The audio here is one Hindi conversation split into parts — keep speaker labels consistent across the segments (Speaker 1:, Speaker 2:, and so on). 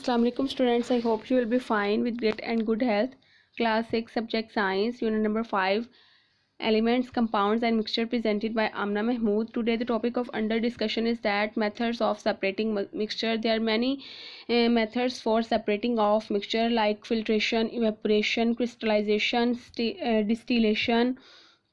Speaker 1: Assalamu alaikum students, I hope you will be fine with great and good health. Class 6 subject science unit number 5 elements, compounds and mixture presented by Amna Mahmood. Today the topic of under discussion is that methods of separating mixture. There are many methods for separating of mixture like filtration, evaporation, crystallization, distillation,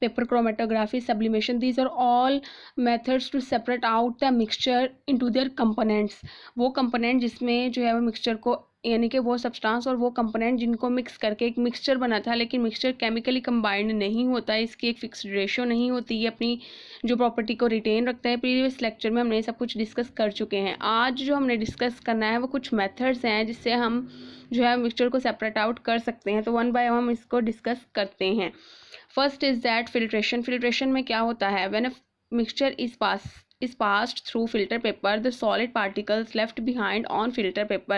Speaker 1: paper chromatography, sublimation. These are all methods to separate out the mixture into their components. वो कंपोनेंट जिसमें जो है वो मिक्सचर को यानी कि वो सब्सटेंस और वो कंपोनेंट जिनको मिक्स करके एक मिक्सचर बनाता है, लेकिन मिक्सचर केमिकली कंबाइंड नहीं होता है, इसकी एक फिक्स्ड रेशियो नहीं होती है, अपनी जो प्रॉपर्टी को रिटेन रखता है। प्रीवियस लेक्चर में हमने सब कुछ डिस्कस कर चुके हैं। आज जो हमने डिस्कस करना है वो कुछ मेथड्स हैं जिससे हम जो है मिक्सचर को सेपरेट आउट कर सकते हैं। तो वन बाय वन हम इसको डिस्कस करते हैं। First is that filtration. Filtration में क्या होता है, when a mixture is passed through filter paper, the solid particles left behind on filter paper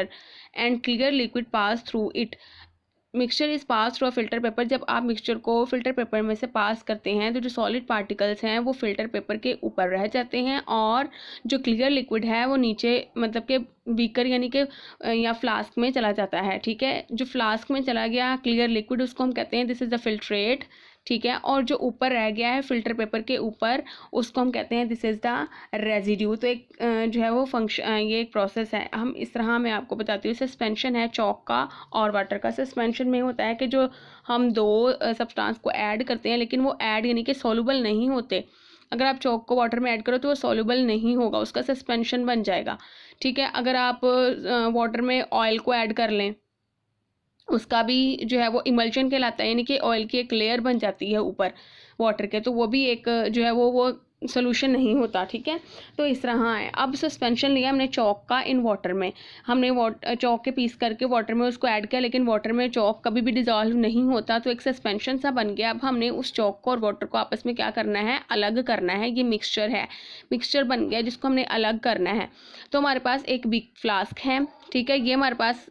Speaker 1: and clear liquid pass through it. Mixture is pass through a filter paper. जब आप मिक्सचर को फिल्टर पेपर में से पास करते हैं तो जो सॉलिड पार्टिकल्स हैं वो फिल्टर पेपर के ऊपर रह जाते हैं और जो क्लियर लिक्विड है वो नीचे मतलब कि बीकर यानी कि या फ्लास्क में चला जाता है। ठीक है, जो फ्लास्क में चला गया क्लियर लिक्विड उसको हम कहते हैं दिस इज़ द फिल्ट्रेट। ठीक है, और जो ऊपर रह गया है फिल्टर पेपर के ऊपर उसको हम कहते हैं दिस इज़ द रेजिड्यू। तो एक जो है वो फंक्शन ये एक प्रोसेस है। हम इस तरह मैं आपको बताती हूँ। सस्पेंशन है चॉक का और वाटर का। सस्पेंशन में होता है कि जो हम दो सब्सटेंस को ऐड करते हैं लेकिन वो ऐड यानी कि सॉल्युबल नहीं होते। अगर आप चॉक को वाटर में ऐड करो तो वो सॉल्युबल नहीं होगा, उसका सस्पेंशन बन जाएगा। ठीक है, अगर आप वाटर में ऑयल को ऐड कर लें उसका भी जो है वो इमल्शन कहलाता है, यानी कि ऑयल की एक लेयर बन जाती है ऊपर वाटर के, तो वो भी एक जो है वो सोल्यूशन नहीं होता। ठीक है, तो इस तरह है। अब सस्पेंशन लिया हमने चॉक का इन वाटर में, हमने चॉक के पीस करके वाटर में उसको ऐड किया, लेकिन वाटर में चॉक कभी भी डिजॉल्व नहीं होता, तो एक सस्पेंशन सा बन गया। अब हमने उस चॉक को और वाटर को आपस में क्या करना है, अलग करना है। ये मिक्सचर है, मिक्सचर बन गया जिसको हमने अलग करना है। तो हमारे पास एक बिग फ्लास्क है। ठीक है, ये हमारे पास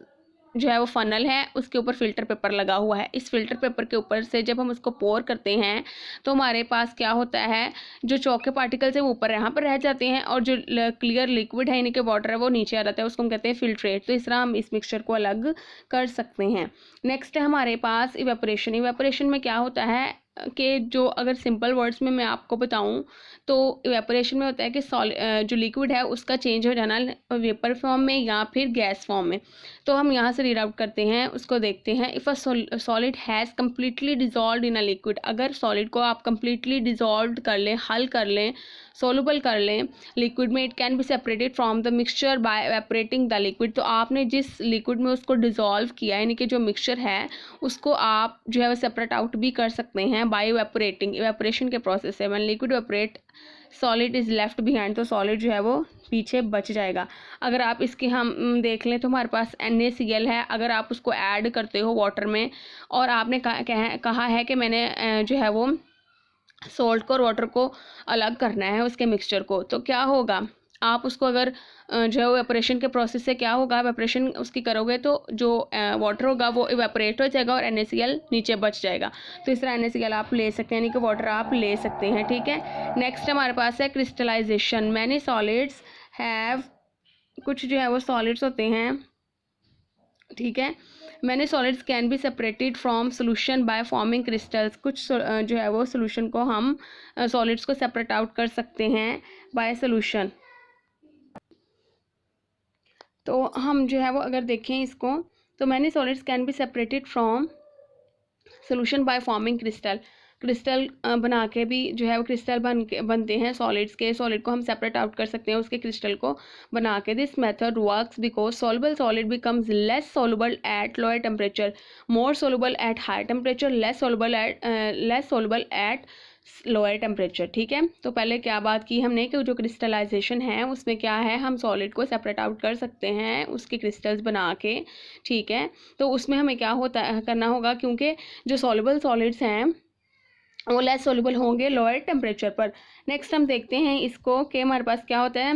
Speaker 1: जो है वो फनल है, उसके ऊपर फिल्टर पेपर लगा हुआ है। इस फिल्टर पेपर के ऊपर से जब हम उसको पोर करते हैं तो हमारे पास क्या होता है, जो चॉक के पार्टिकल्स है वो ऊपर यहाँ पर रह जाते हैं और जो क्लियर लिक्विड है यानी कि वाटर है वो नीचे आ जाता है, उसको हम कहते हैं फिल्ट्रेट। तो इस तरह हम इस मिक्सचर को अलग कर सकते हैं। नेक्स्ट है हमारे पास इवेपोरेशन। इवेपोरेशन में क्या होता है कि जो अगर सिंपल वर्ड्स में मैं आपको बताऊं तो इवेपोरेशन में होता है कि जो लिक्विड है उसका चेंज हो जाना वेपर फॉर्म में या फिर गैस फॉर्म में। तो हम यहाँ से रीड आउट करते हैं, उसको देखते हैं। If a solid has completely dissolve in a liquid, अगर सॉलिड को आप कम्प्लीटली डिजॉल्व कर लें, हल कर लें, सोलूबल कर लें लिक्विड में, it can be separated from the mixture by evaporating the liquid. तो आपने जिस लिक्विड में उसको डिजॉल्व किया यानी कि जो मिक्सचर है उसको आप जो है वो सेपरेट आउट भी कर सकते हैं बाय एवेपोरेटिंग। एवेपोरेशन के प्रोसेस से when liquid evaporate solid is left behind, तो सॉलिड जो है वो पीछे बच जाएगा। अगर आप इसकी हम देख लें तो हमारे पास NaCl है। अगर आप उसको ऐड करते हो वाटर में और आपने कहा है कि मैंने जो है वो सॉल्ट को और वाटर को अलग करना है उसके मिक्सचर को, तो क्या होगा, आप उसको अगर जो है वो एवेपोरेशन के प्रोसेस से क्या होगा, एवेपोरेशन उसकी करोगे तो जो वाटर होगा वो इवेपोरेट हो जाएगा और NaCl नीचे बच जाएगा। तो इस तरह NaCl आप ले सकते हैं, यानी कि वाटर आप ले सकते हैं। ठीक है, नेक्स्ट हमारे पास है क्रिस्टलाइजेशन। मैनी सॉलिड्स हैव, कुछ जो है वो सॉलिड्स होते हैं। ठीक है, मैंने solids can be separated from solution by forming crystals. कुछ जो है वो सोल्यूशन को हम सॉलिड्स को सेपरेट आउट कर सकते हैं बाय सोल्यूशन। तो हम जो है वो अगर देखें इसको तो many solids can be separated from solution by forming crystal. Crystal बना के भी जो है वो क्रिस्टल बनते हैं सॉलिड्स के। सॉलिड को हम सेपरेट आउट कर सकते हैं उसके क्रिस्टल को बना के। This method works because soluble solid becomes less soluble at lower temperature, more soluble at higher temperature, less soluble at lower temperature. ठीक है, तो पहले क्या बात की हमने कि जो क्रिस्टलाइजेशन है उसमें क्या है, हम सॉलिड को सेपरेट आउट कर सकते हैं उसके क्रिस्टल्स बना के। ठीक है, तो उसमें हमें क्या होता करना होगा, क्योंकि जो सॉल्युबल सॉलिड्स हैं वो लेस सॉल्युबल होंगे लोअर टेम्परेचर पर। नेक्स्ट हम देखते हैं इसको कि हमारे पास क्या होता है,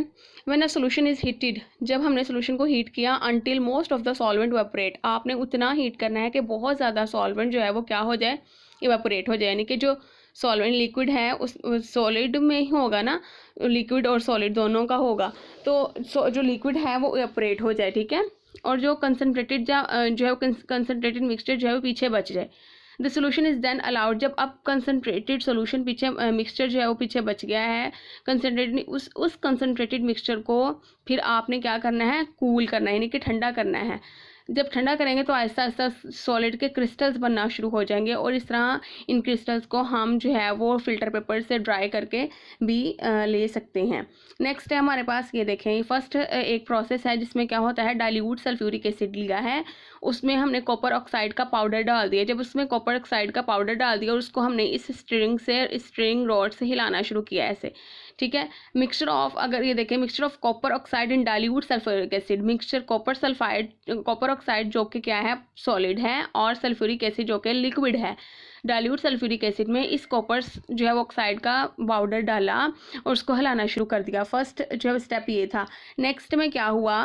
Speaker 1: when a solution is heated, जब हमने सोल्यूशन को हीट किया, until most of the solvent evaporate, आपने उतना हीट करना है कि बहुत ज़्यादा सॉल्वेंट जो है वो क्या हो जाए, इवेपोरेट हो जाए, यानी कि जो सॉल्वेंट लिक्विड है उस सॉलिड में ही होगा ना, लिक्विड और सॉलिड दोनों का होगा, तो जो लिक्विड है वो इवेपोरेट हो जाए। ठीक है, और जो कंसनट्रेटेड जो है कंसनट्रेटेड मिक्सचर जो है वो पीछे बच जाए। The solution is then allowed, जब अब कंसनट्रेटेड सोल्यूशन पीछे मिक्सचर जो है वो पीछे बच गया है कंसनट्रेटेड, उस कंसनट्रेटेड मिक्सचर को फिर आपने क्या करना है, कूल करना है, यानी कि ठंडा करना है। जब ठंडा करेंगे तो आहिस्ता आहिस्ता सॉलिड के क्रिस्टल्स बनना शुरू हो जाएंगे और इस तरह इन क्रिस्टल्स को हम जो है वो फिल्टर पेपर से ड्राई करके भी ले सकते हैं। नेक्स्ट है हमारे पास, ये देखें, फर्स्ट एक प्रोसेस है जिसमें क्या होता है, डाइल्यूट सल्फ्यूरिक एसिड लिया है, उसमें हमने कॉपर ऑक्साइड का पाउडर डाल दिया। जब उसमें कॉपर ऑक्साइड का पाउडर डाल दिया और उसको हमने इस स्ट्रिंग रॉड से हिलाना शुरू किया ऐसे, ठीक है। मिक्सचर ऑफ, अगर ये देखें, mixture of copper oxide and dilute sulphuric acid, mixture copper oxide जो कि क्या है, सॉलिड है, और सल्फ्यूरिक एसिड जो कि लिक्विड है। डाइल्यूट सल्फ्यूरिक एसिड में इस कॉपर जो है वो ऑक्साइड का पाउडर डाला और उसको हिलाना शुरू कर दिया। फर्स्ट जो है स्टेप ये था। नेक्स्ट में क्या हुआ,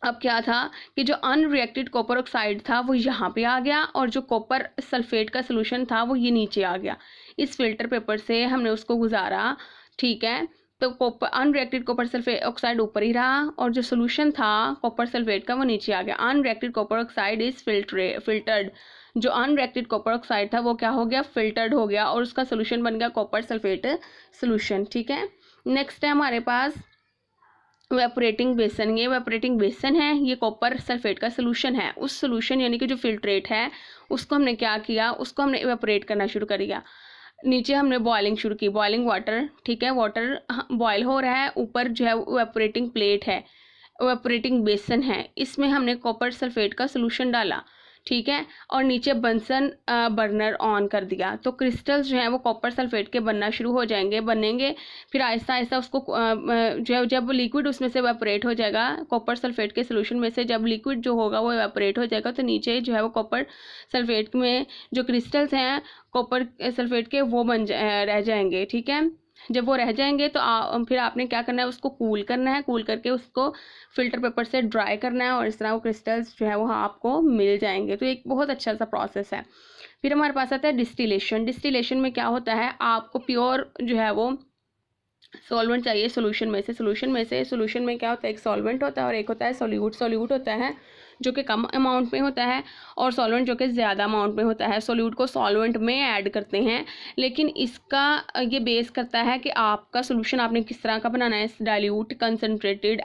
Speaker 1: अब क्या था कि जो अनरिएक्टेड कॉपर ऑक्साइड था वो यहाँ पे आ गया और जो कॉपर सल्फेट का सोल्यूशन था वो ये नीचे आ गया। इस फिल्टर पेपर से हमने उसको गुजारा, ठीक है। तो copper unreacted copper sulphate oxide ऊपर ही रहा और जो सोल्यूशन था कॉपर सल्फेट का वो नीचे आ गया। Unreacted copper oxide is filtered, जो अनरिएक्टेड कॉपर ऑक्साइड था वो क्या हो गया, फिल्टर्ड हो गया और उसका सोल्यूशन बन गया कॉपर सल्फेट सोल्यूशन, ठीक है। नेक्स्ट है हमारे पास वेपोरेटिंग बेसन। ये वेपोरेटिंग बेसन है, ये कॉपर सल्फेट का सोल्यूशन है। उस सोल्यूशन यानी कि जो फिल्ट्रेट है उसको हमने क्या किया, उसको हमने वेपोरेट करना शुरू कर दिया। नीचे हमने बॉइलिंग शुरू की, बॉइलिंग वाटर, ठीक है, वाटर बॉयल हो रहा है, ऊपर जो है वेपोरेटिंग प्लेट है, वेपोरेटिंग बेसन है, इसमें हमने कॉपर सल्फेट का सोल्यूशन डाला, ठीक है, और नीचे बंसन बर्नर ऑन कर दिया। तो क्रिस्टल्स जो हैं वो कॉपर सल्फेट के बनना शुरू हो जाएंगे, बनेंगे, फिर आहिस्ता आहिस्ता उसको जो है जब लिक्विड उसमें से वेपोरेट हो जाएगा, कॉपर सल्फेट के सोल्यूशन में से जब लिक्विड जो होगा वो वेपोरेट हो जाएगा तो नीचे जो है वो कॉपर सल्फेट में जो क्रिस्टल्स हैं कॉपर सल्फेट के वो रह जाएंगे, ठीक है। जब वो रह जाएंगे तो फिर आपने क्या करना है, उसको कूल करना है, कूल करके उसको फिल्टर पेपर से ड्राई करना है और इस तरह वो क्रिस्टल्स जो है वो आपको मिल जाएंगे। तो एक बहुत अच्छा सा प्रोसेस है। फिर हमारे पास आता है डिस्टिलेशन। डिस्टिलेशन में क्या होता है, आपको प्योर जो है वो सॉल्वेंट चाहिए सोल्यूशन में क्या होता है, एक सॉल्वेंट होता है और एक होता है सोल्यूट होता है जो कि कम अमाउंट में होता है और सॉल्वेंट जो कि ज़्यादा अमाउंट में होता है। सोल्यूट को सॉल्वेंट में ऐड करते हैं, लेकिन इसका ये बेस करता है कि आपका सोल्यूशन आपने किस तरह का बनाना है, डाइल्यूट, कंसनट्रेटेड,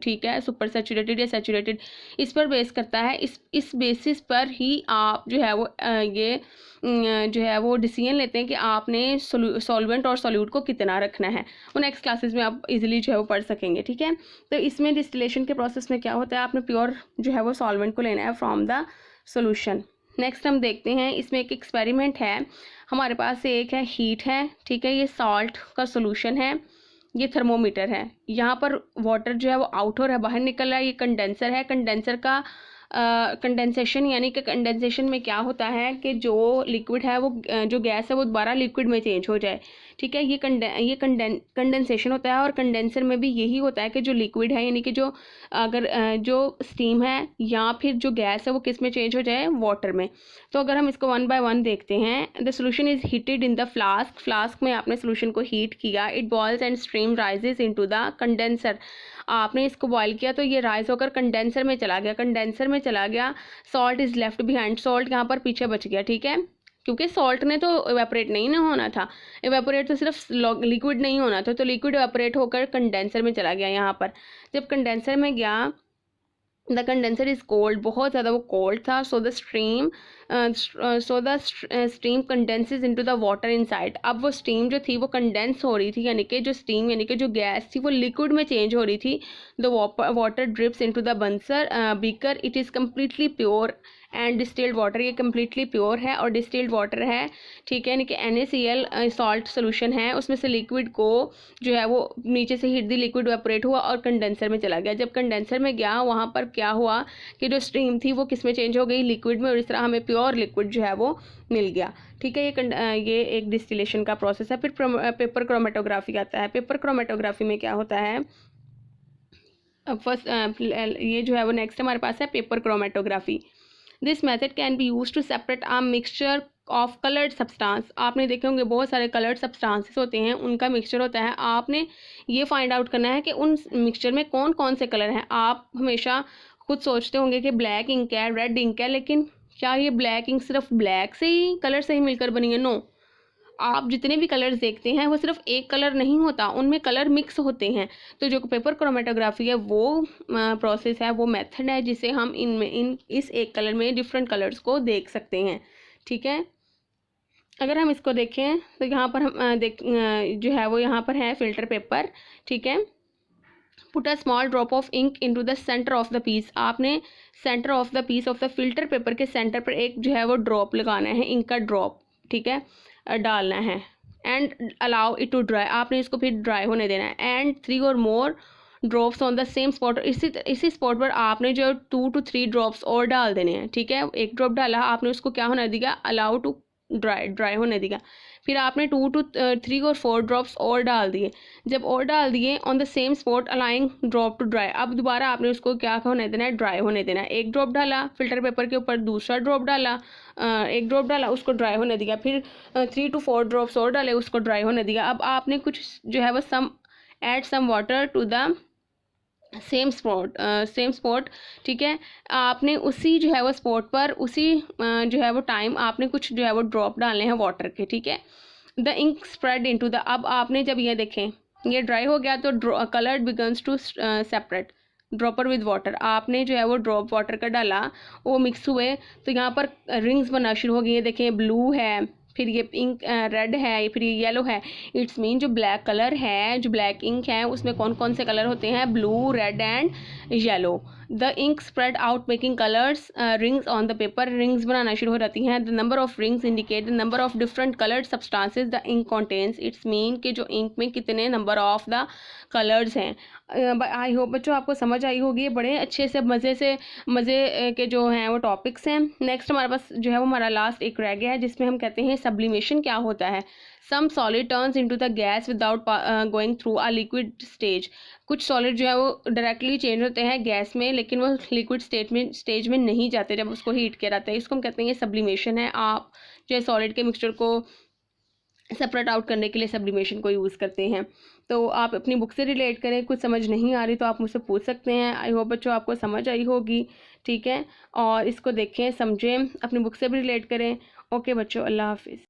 Speaker 1: ठीक है, सुपर सैचुरेटेड या सैचुरेटेड, इस पर बेस करता है। इस बेसिस पर ही आप जो है वो ये जो है वो डिसीजन लेते हैं कि आपने सॉल्वेंट और सोल्यूट को कितना रखना है। वो नेक्स्ट क्लासेस में आप इजीली जो है वो पढ़ सकेंगे, ठीक है। तो इसमें डिस्टिलेशन के प्रोसेस में क्या होता है, आपने प्योर जो है वो सॉल्वेंट को लेना है फ्रॉम द सॉल्यूशन। नेक्स्ट हम देखते हैं, इसमें एक एक्सपेरिमेंट है हमारे पास, एक है हीट है, ठीक है, ये सॉल्ट का सॉल्यूशन है, ये थर्मोमीटर है, यहाँ पर वाटर जो है वो आउट हो रहा है, बाहर निकल रहा है, ये कंडेंसर है। कंडेंसर का कंडेंसेशन यानी कि कंडेंसेशन में क्या होता है कि जो लिक्विड है वो जो गैस है वो दोबारा लिक्विड में चेंज हो जाए, ठीक है, ये कंडेंसेशन होता है। और कंडेंसर में भी यही होता है कि जो लिक्विड है यानी कि जो अगर जो स्टीम है या फिर जो गैस है वो किस में चेंज हो जाए, वाटर में। तो अगर हम इसको वन बाय वन देखते हैं, the solution is heated in the flask में आपने सोल्यूशन को हीट किया, it boils and stream rises into the condenser, आपने इसको बॉयल किया तो ये राइज होकर कंडेंसर में चला गया, salt is left behind, salt यहाँ पर पीछे बच गया, ठीक है, क्योंकि सॉल्ट ने तो इवेपोरेट नहीं ना होना था, इवेपोरेट तो सिर्फ लिक्विड नहीं होना था, तो लिक्विड इवेपोरेट होकर कंडेंसर में चला गया। यहाँ पर जब कंडेंसर में गया, द कंडेंसर इज़ कोल्ड, बहुत ज़्यादा वो कोल्ड था, so the stream condenses into the water inside. अब वो स्टीम जो थी वो कंडेंस हो रही थी, यानी कि जो स्टीम यानी कि जो गैस थी वो लिक्विड में चेंज हो रही थी। The water drips into the beaker, it is completely pure and distilled water, ये कम्प्लीटली प्योर है और डिस्टिल्ड वाटर है, ठीक है, यानी कि NaCl सॉल्ट सोल्यूशन है, उसमें से लिक्विड को जो है वो नीचे से हीट दी, लिक्विड वेपोरेट हुआ और कंडेंसर में चला गया। जब कंडेंसर में गया वहाँ पर क्या हुआ कि जो स्ट्रीम थी वो किस में चेंज हो गई, लिक्विड में, और इस तरह हमें प्योर लिक्विड जो है वो मिल गया, ठीक है। ये एक डिस्टिलेशन का प्रोसेस है। फिर पेपर क्रोमेटोग्राफी आता है। पेपर क्रोमेटोग्राफी में क्या होता है, फर्स्ट ये जो है वो नेक्स्ट हमारे पास है paper chromatography. This method can be use to separate a mixture of coloured substance. आपने देखे होंगे बहुत सारे कलर्ड सब्सटेंसेस होते हैं, उनका मिक्सचर होता है, आपने ये फाइंड आउट करना है कि उन मिक्सचर में कौन कौन से कलर हैं। आप हमेशा खुद सोचते होंगे कि ब्लैक इंक है, रेड इंक है, लेकिन क्या ये ब्लैक इंक सिर्फ ब्लैक से ही कलर से ही मिलकर बनी है? नो, आप जितने भी कलर्स देखते हैं वो सिर्फ एक कलर नहीं होता, उनमें कलर मिक्स होते हैं। तो जो पेपर क्रोमेटोग्राफी है वो प्रोसेस है, वो मेथड है जिसे हम इस एक कलर में डिफरेंट कलर्स को देख सकते हैं। ठीक है, अगर हम इसको देखें तो यहाँ पर हम जो है वो यहाँ पर है फिल्टर पेपर। ठीक है, put a small drop of ink into the centre of the piece. आपने centre of the piece of the filter paper के सेंटर पर एक जो है वो ड्रॉप लगाना है, इंक का ड्रॉप। ठीक है, डालना है। And allow it to dry, आपने इसको फिर ड्राई होने देना है। एंड 3 और more drops on the same spot, इसी स्पॉट पर आपने जो 2 to 3 ड्रॉप्स और डाल देने हैं। ठीक है, एक ड्रॉप डाला, आपने उसको क्या होने दिया, अलाउ टू ड्राई होने दिया। फिर आपने 2 to 3 और 4 ड्रॉप्स और डाल दिए। जब और डाल दिए, on the same spot allowing drop to dry, अब दोबारा आपने उसको क्या होने देना है, ड्राई होने देना है। एक ड्रॉप डाला फिल्टर पेपर के ऊपर, दूसरा ड्रॉप डाला, एक ड्रॉप डाला, उसको ड्राई होने दिया। फिर 3 to 4 ड्रॉप्स और डाले, उसको ड्राई होने दिया। अब आपने कुछ जो है वो add some water to the same spot. ठीक है, आपने उसी जो है वो स्पॉट पर उसी जो है वो टाइम आपने कुछ जो है वो ड्रॉप डालने हैं वाटर के। ठीक है, the ink spread into the, अब आपने जब ये देखें ये ड्राई हो गया तो colour begins to separate dropper with water, आपने जो है वो ड्रॉप वाटर का डाला, वो मिक्स हुए तो यहाँ पर रिंग्स बनना शुरू हो गई। ये देखें, ब्लू है, फिर ये पिंक रेड है, फिर ये येलो है। इट्स मीन जो ब्लैक कलर है, जो ब्लैक इंक है, उसमें कौन कौन से कलर होते हैं, blue, red and yellow. The ink spread out making colours rings on the paper, rings बनाना शुरू हो जाती हैं। The number of rings indicate the number of different coloured substances the ink contains, it's mean कि जो इंक में कितने नंबर ऑफ द कलर्स हैं। आई होप बच्चों आपको समझ आई होगी। बड़े अच्छे से मज़े के जो हैं वो टॉपिक्स हैं। नेक्स्ट हमारे पास जो है वो हमारा लास्ट एक रह गया है, जिसमें हम कहते हैं सब्लिमेशन क्या होता है। Some solid turns into the gas without going through a liquid stage, कुछ सॉलिड जो है वो डायरेक्टली चेंज होते हैं गैस में, लेकिन वो लिक्विड स्टेज में नहीं जाते जब उसको हीट किया जाता है। इसको हम कहते हैं ये सब्लिमेशन है। आप जो है सॉलिड के मिक्सचर को सेपरेट आउट करने के लिए सब्लिमेशन को यूज़ करते हैं। तो आप अपनी बुक से रिलेट करें, कुछ समझ नहीं आ रही तो आप मुझसे पूछ सकते हैं। आई होप बच्चों आपको समझ आई होगी। ठीक है, और इसको देखें, समझें, अपनी बुक से भी रिलेट करें। ओके बच्चों, अल्लाह हाफिज़।